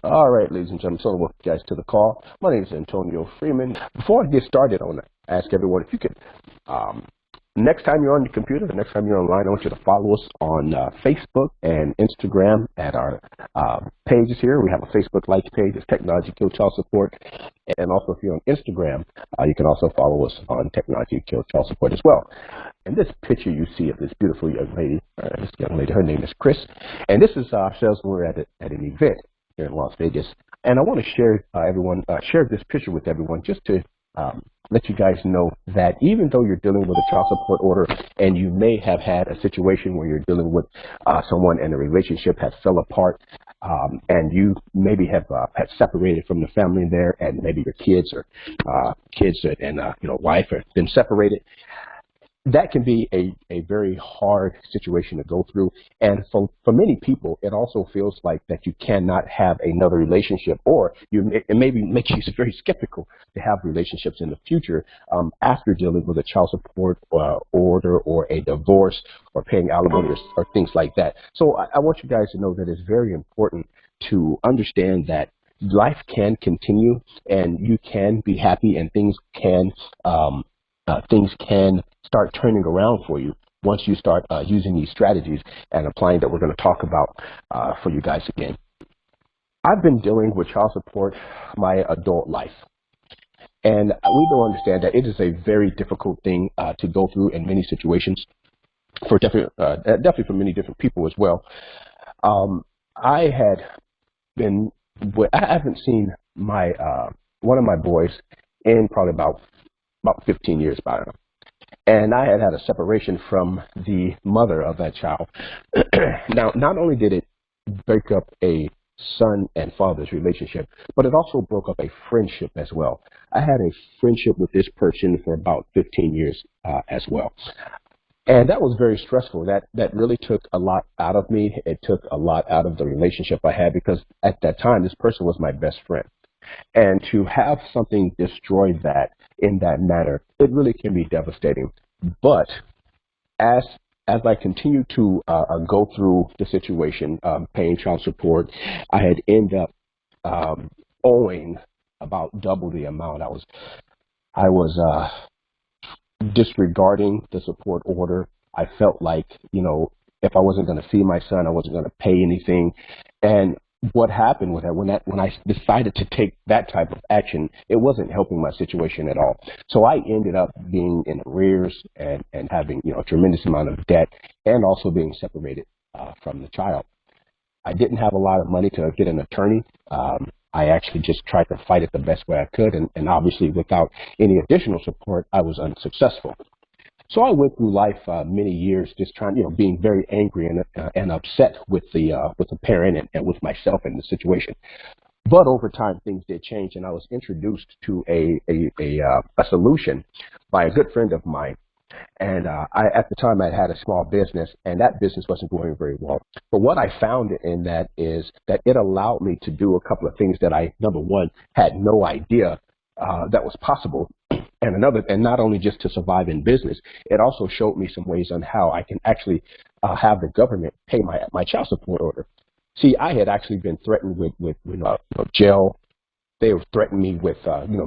All right, ladies and gentlemen, so welcome you guys to the call. My name is Antonio Freeman. Before I get started, I want to ask everyone if you could, next time you're on your computer, the next time you're online, I want you to follow us on Facebook and Instagram at our pages here. We have a Facebook like page, it's Technology Kill Child Support. And also if you're on Instagram, you can also follow us on Technology Kill Child Support as well. And this picture you see of this beautiful young lady, her name is Chris. And this is ourselves when we're at an event here in Las Vegas, and I want to share share this picture with everyone just to let you guys know that even though you're dealing with a child support order and you may have had a situation where you're dealing with someone and the relationship has fell apart, and you maybe have had separated from the family there, and maybe your kids or wife have been separated. That can be a very hard situation to go through. And for many people, it also feels like that you cannot have another relationship, or it maybe makes you very skeptical to have relationships in the future after dealing with a child support order or a divorce or paying alimony or things like that. So I want you guys to know that it's very important to understand that life can continue and you can be happy and things can start turning around for you once you start using these strategies and applying that we're going to talk about for you guys again. I've been dealing with child support my adult life, and we don't understand that it is a very difficult thing to go through in many situations, for definitely for many different people as well. I haven't seen my one of my boys in probably about 15 years by now. And I had a separation from the mother of that child. Now, not only did it break up a son and father's relationship, but it also broke up a friendship as well. I had a friendship with this person for about 15 years as well. And that was very stressful. That really took a lot out of me. It took a lot out of the relationship I had, because at that time, this person was my best friend. And to have something destroy that in that manner, it really can be devastating. But as I continue to go through the situation, paying child support, I had ended up owing about double the amount. I was disregarding the support order. I felt like, if I wasn't going to feed my son, I wasn't going to pay anything. And what happened with that, when I decided to take that type of action, it wasn't helping my situation at all. So I ended up being in arrears and having a tremendous amount of debt, and also being separated from the child. I didn't have a lot of money to get an attorney. I actually just tried to fight it the best way I could, and obviously without any additional support, I was unsuccessful. So I went through life many years just trying, being very angry and upset with the parent and with myself in the situation. But over time, things did change, and I was introduced to a solution by a good friend of mine. And at the time, I had a small business, and that business wasn't going very well. But what I found in that is that it allowed me to do a couple of things that I, number one, had no idea that was possible. And not only just to survive in business, it also showed me some ways on how I can actually have the government pay my child support order. See, I had actually been threatened with jail. They were threatening me with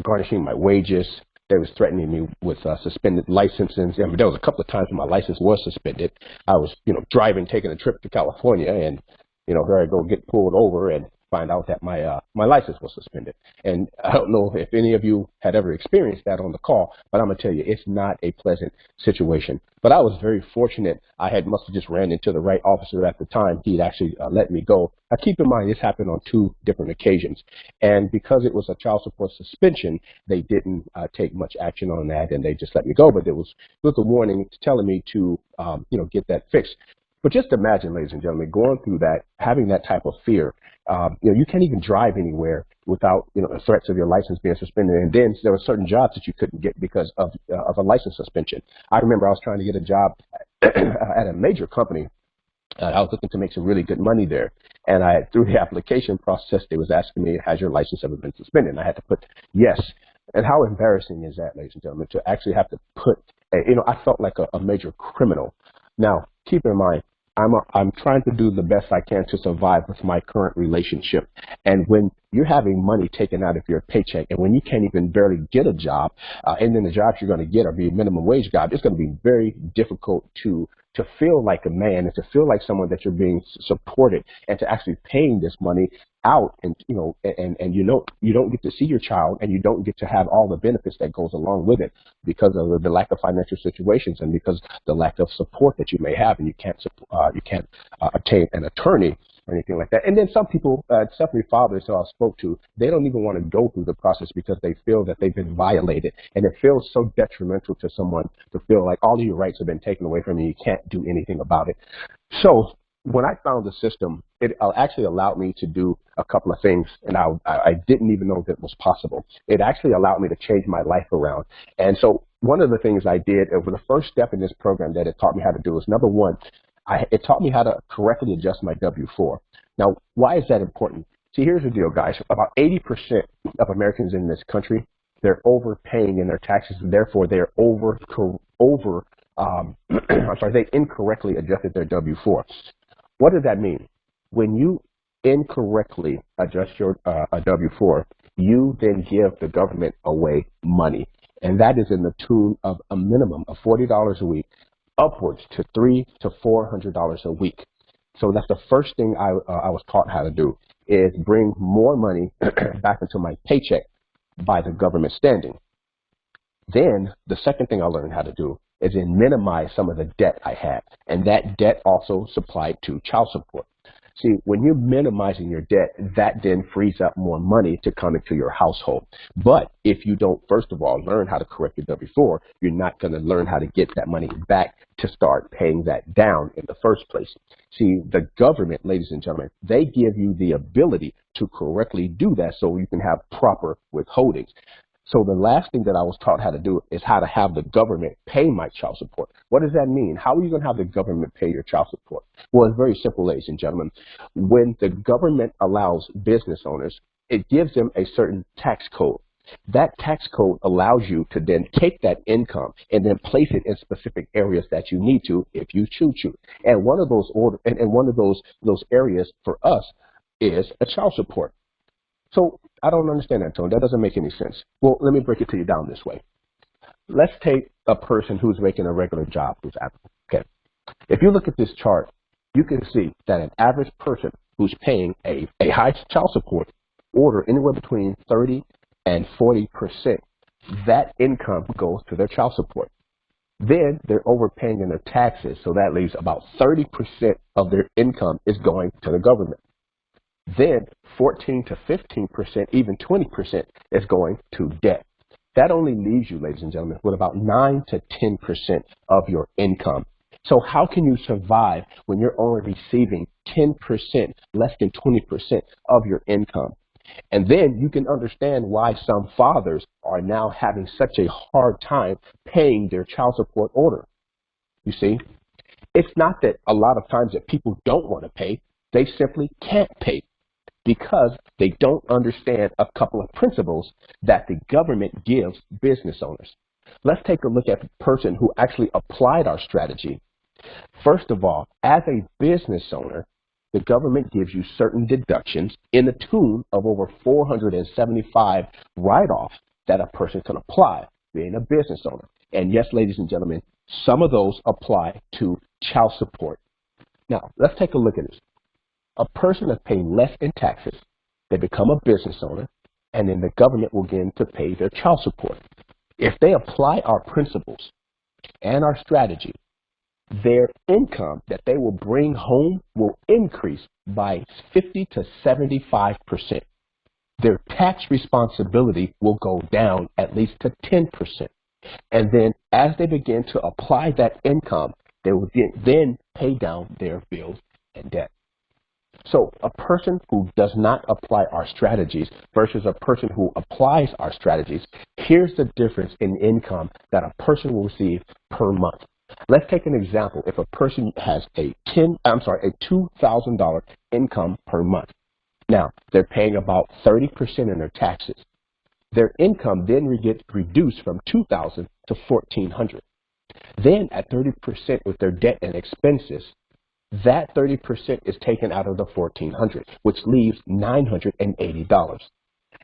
garnishing my wages. They was threatening me with suspended licenses. I mean, there was a couple of times when my license was suspended. I was driving, taking a trip to California, and here I go get pulled over and find out that my license was suspended. And I don't know if any of you had ever experienced that on the call, but I'm gonna tell you, it's not a pleasant situation. But I was very fortunate. I must have just ran into the right officer at the time. He'd actually let me go. Now keep in mind, this happened on 2 different occasions. And because it was a child support suspension, they didn't take much action on that, and they just let me go. But it was with a warning telling me to get that fixed. But just imagine, ladies and gentlemen, going through that, having that type of fear. You can't even drive anywhere without the threats of your license being suspended. And then there were certain jobs that you couldn't get because of a license suspension. I remember I was trying to get a job at a major company. I was looking to make some really good money there. And through the application process, they was asking me, has your license ever been suspended? And I had to put yes. And how embarrassing is that, ladies and gentlemen, to actually have to put, I felt like a major criminal. Now, keep in mind, I'm trying to do the best I can to survive with my current relationship. And when you're having money taken out of your paycheck, and when you can't even barely get a job, and then the jobs you're going to get are be a minimum wage job, it's going to be very difficult to feel like a man and to feel like someone that you're being supported and to actually paying this money out. And you don't get to see your child, and you don't get to have all the benefits that goes along with it because of the lack of financial situations and because the lack of support that you may have, and you can't obtain an attorney or anything like that. And then some people, especially fathers who I spoke to, they don't even want to go through the process because they feel that they've been violated, and it feels so detrimental to someone to feel like all of your rights have been taken away from you. You can't do anything about it. So when I found the system, it actually allowed me to do a couple of things, and I didn't even know that was possible. It actually allowed me to change my life around. And so one of the things I did over the first step in this program that it taught me how to do is, number one, it taught me how to correctly adjust my W-4. Now, why is that important? See, here's the deal, guys. About 80% of Americans in this country, they're overpaying in their taxes, and therefore they're they incorrectly adjusted their W-4. What does that mean? When you incorrectly adjust your W-4, you then give the government away money. And that is in the tune of a minimum of $40 a week, upwards to $300 to $400 a week. So that's the first thing I was taught how to do, is bring more money back into my paycheck by the government standing. Then the second thing I learned how to do is then minimize some of the debt I had. And that debt also supplied to child support. See, when you're minimizing your debt, that then frees up more money to come into your household. But if you don't, first of all, learn how to correct your W-4, you're not going to learn how to get that money back to start paying that down in the first place. See, the government, ladies and gentlemen, they give you the ability to correctly do that so you can have proper withholdings. So the last thing that I was taught how to do is how to have the government pay my child support. What does that mean? How are you going to have the government pay your child support? Well, it's very simple, ladies and gentlemen. When the government allows business owners, it gives them a certain tax code. That tax code allows you to then take that income and then place it in specific areas that you need to if you choose to. And one of those those areas for us is a child support. So I don't understand that, Tony. That doesn't make any sense. Well, let me break it to you down this way. Let's take a person who's making a regular job who's applicable. Okay. If you look at this chart, you can see that an average person who's paying a high child support order anywhere between 30 and 40%, that income goes to their child support. Then they're overpaying in their taxes, so that leaves about 30% of their income is going to the government. Then 14 to 15%, even 20% is going to debt. That only leaves you, ladies and gentlemen, with about 9 to 10% of your income. So how can you survive when you're only receiving 10%, less than 20% of your income? And then you can understand why some fathers are now having such a hard time paying their child support order. You see, it's not that a lot of times that people don't want to pay, they simply can't pay because they don't understand a couple of principles that the government gives business owners. Let's take a look at the person who actually applied our strategy. First of all, as a business owner, the government gives you certain deductions in the tune of over 475 write-offs that a person can apply being a business owner. And yes, ladies and gentlemen, some of those apply to child support. Now, let's take a look at this. A person is paying less in taxes, they become a business owner, and then the government will begin to pay their child support. If they apply our principles and our strategy, their income that they will bring home will increase by 50 to 75%. Their tax responsibility will go down at least to 10%. And then as they begin to apply that income, they will then pay down their bills and debt. So a person who does not apply our strategies versus a person who applies our strategies, here's the difference in income that a person will receive per month. Let's take an example. If a person has a $2,000 income per month. Now, they're paying about 30% in their taxes. Their income then gets reduced from $2,000 to $1,400. Then at 30% with their debt and expenses, That 30% is taken out of the $1,400, which leaves $980.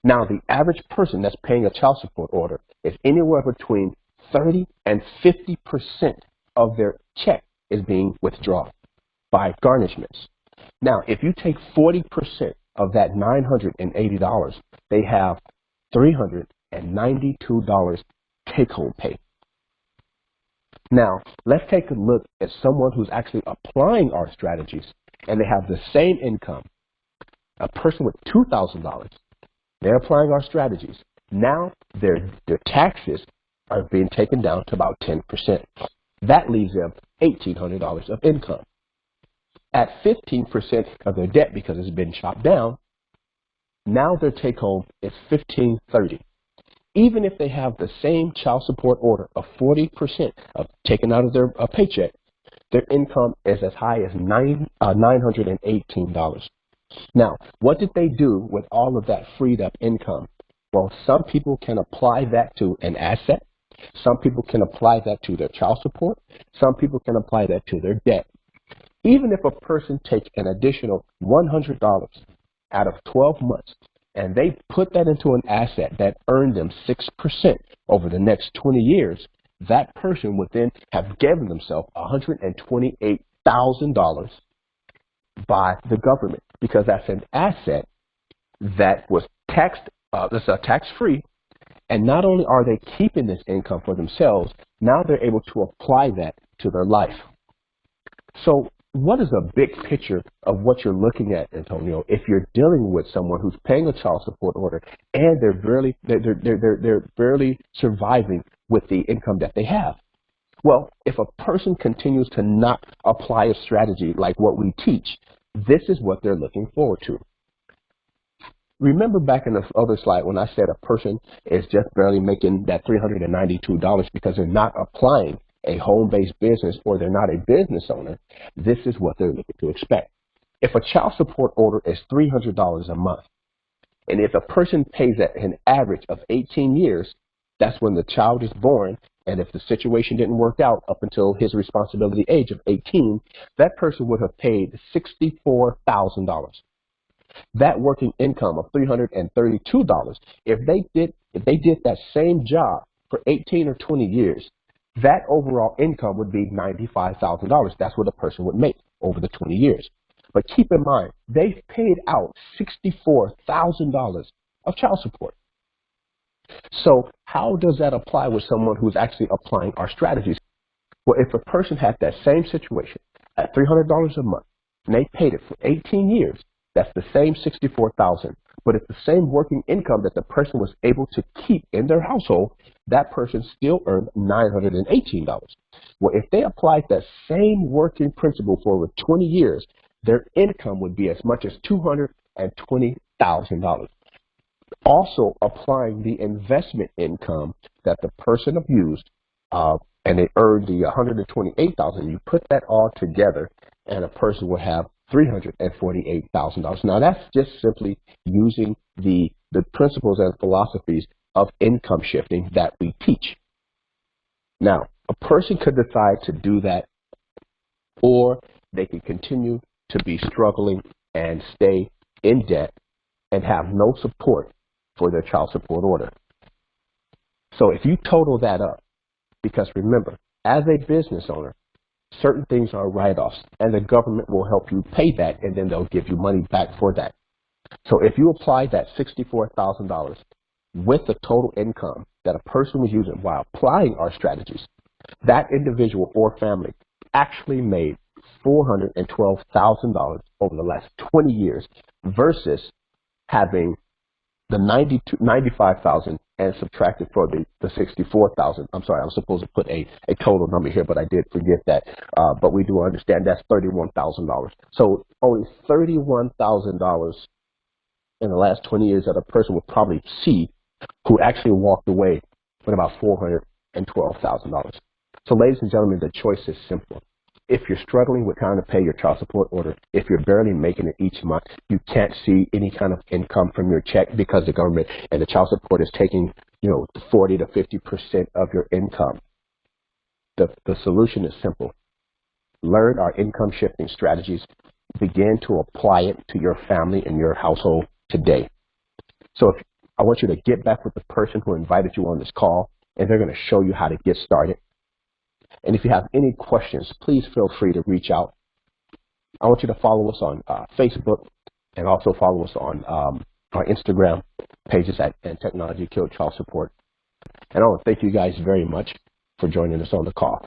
Now, the average person that's paying a child support order is anywhere between 30 and 50% of their check is being withdrawn by garnishments. Now, if you take 40% of that $980, they have $392 take-home pay. Now, let's take a look at someone who's actually applying our strategies, and they have the same income. A person with $2,000, they're applying our strategies. Now, their taxes are being taken down to about 10%. That leaves them $1,800 of income. At 15% of their debt, because it's been chopped down, now their take-home is $1,530. Even if they have the same child support order of 40% of taken out of their paycheck, their income is as high as $918. Now, what did they do with all of that freed up income? Well, some people can apply that to an asset. Some people can apply that to their child support. Some people can apply that to their debt. Even if a person takes an additional $100 out of 12 months, and they put that into an asset that earned them 6% over the next 20 years, that person would then have given themselves $128,000 by the government, because that's an asset that was tax-free. And not only are they keeping this income for themselves, now they're able to apply that to their life. So what is a big picture of what you're looking at, Antonio, if you're dealing with someone who's paying a child support order and they're barely surviving with the income that they have? Well, if a person continues to not apply a strategy like what we teach, this is what they're looking forward to. Remember back in the other slide when I said a person is just barely making that $392 because they're not applying a home-based business or they're not a business owner. This is what they're looking to expect. If a child support order is $300 a month, and if a person pays at an average of 18 years, that's when the child is born, and if the situation didn't work out up until his responsibility age of 18, that person would have paid $64,000. That working income of $332, if they did that same job for 18 or 20 years, that overall income would be $95,000. That's what a person would make over the 20 years. But keep in mind, they've paid out $64,000 of child support. So how does that apply with someone who's actually applying our strategies? Well, if a person had that same situation at $300 a month, and they paid it for 18 years, that's the same $64,000. But it's the same working income that the person was able to keep in their household, that person still earned $918. Well, if they applied that same working principle for over 20 years, their income would be as much as $220,000. Also applying the investment income that the person abused, and they earned the $128,000. You put that all together, and a person would have $348,000. Now that's just simply using the principles and philosophies of income shifting that we teach. Now, a person could decide to do that, or they can continue to be struggling and stay in debt and have no support for their child support order. So if you total that up, because remember, as a business owner, certain things are write-offs, and the government will help you pay that, and then they'll give you money back for that. So if you apply that $64,000 with the total income that a person was using while applying our strategies, that individual or family actually made $412,000 over the last 20 years versus having the $95,000 and subtracted for the $64,000. I'm sorry, I was supposed to put a total number here, but I did forget that. But we do understand that's $31,000. So only $31,000 in the last 20 years that a person would probably see who actually walked away with about $412,000. So ladies and gentlemen, the choice is simple. If you're struggling with trying to pay your child support order, if you're barely making it each month, you can't see any kind of income from your check because the government and the child support is taking, 40 to 50% of your income. The solution is simple. learn our income shifting strategies, begin to apply it to your family and your household today. So I want you to get back with the person who invited you on this call, and they're going to show you how to get started. And if you have any questions, please feel free to reach out. I want you to follow us on Facebook, and also follow us on our Instagram pages and Technology Killed Child Support. And I want to thank you guys very much for joining us on the call.